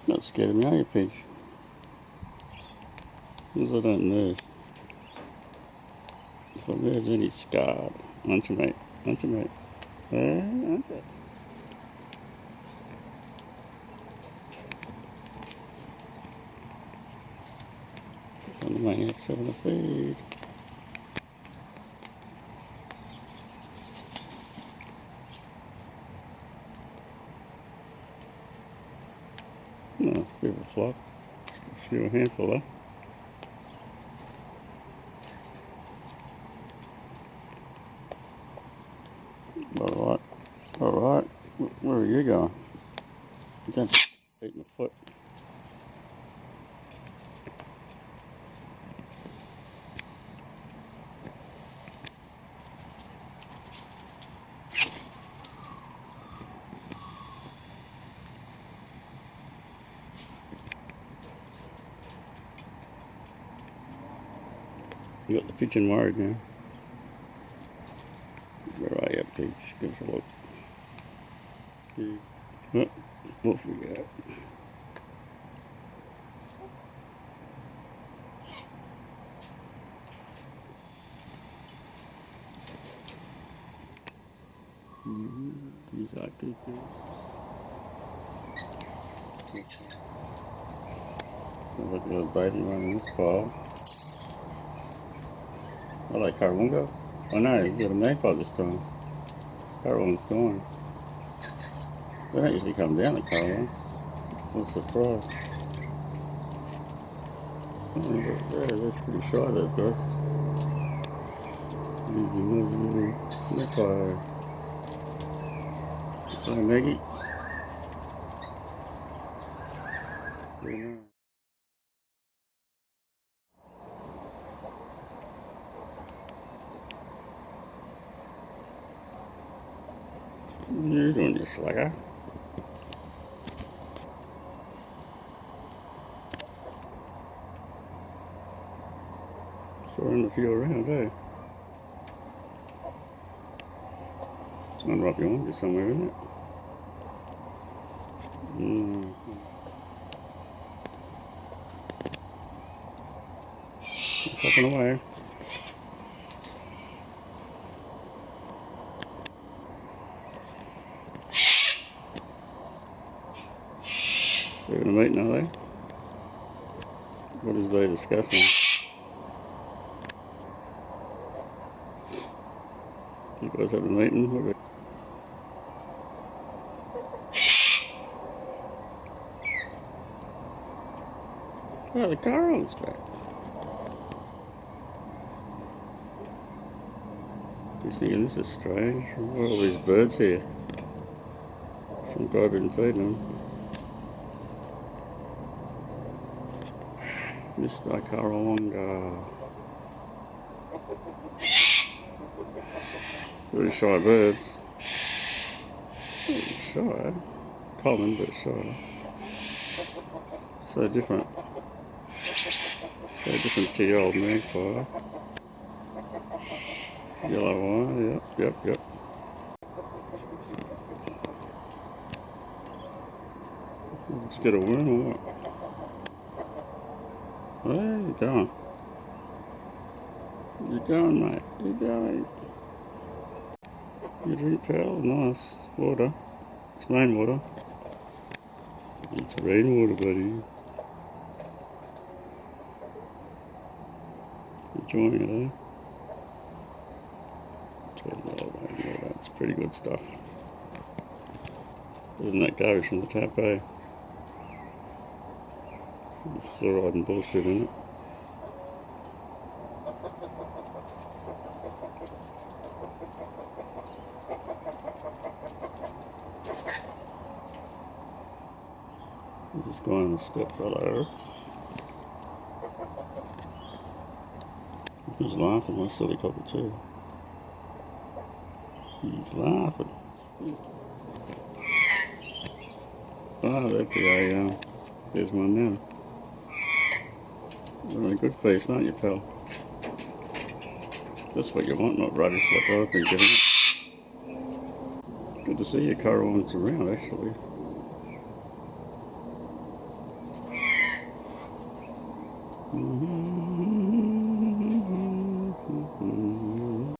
Not scared of me, are you, Peach? Because I don't move. If I move, then he's scarred. Aren't you, mate? Aren't you, mate? Aren't you? It's on the way out, 7 to feed. No, it's a bit of a flop. Just a few handful though. Alright, alright. Where are you going? Don't beat my foot. You got the pigeon worried now. Where are you, Peach? Give us a look. Oh, what we got? These are good things. Sounds like a little baby one in this pile. I like Carwunga. Oh no, we've got a magpie this time. Carwunga's gone. They don't usually come down, the Carwungas. What a surprise. Oh, yeah, they're pretty shy, those guys. Magpie. Hi, Maggie. Very nice. What are you doing, you slugger? Throwing a few around, eh? It's going to rub you on you somewhere, isn't it? It's hopping away. They're going to meet now, they? What is they discussing? You guys have a meeting? What oh, the Carwunga's back. He's thinking this is strange. What are all these birds here? Some guy been feeding them. Mr. Carwunga. Very shy birds. Shy. Common, but shy. So different. So different to your old magpie. Yellow one, yep. Let's get a worm or what? Where you going? You're going, mate. You're going. You drink, pal. Nice. Water. It's rainwater. It's rainwater, buddy. Enjoying it, eh? Rainwater. It's pretty good stuff. Isn't that garbage from the tap, eh? Fluoride and bullshit in it. I'm just going to step below. He's laughing, my silly cockatoo. He's laughing. Oh, there'd be a, there's one now. You're on a good feast, aren't you, pal? That's what you want, not rubbish like I've been giving it. Good to see your Carwungas around, actually. Mm-hmm.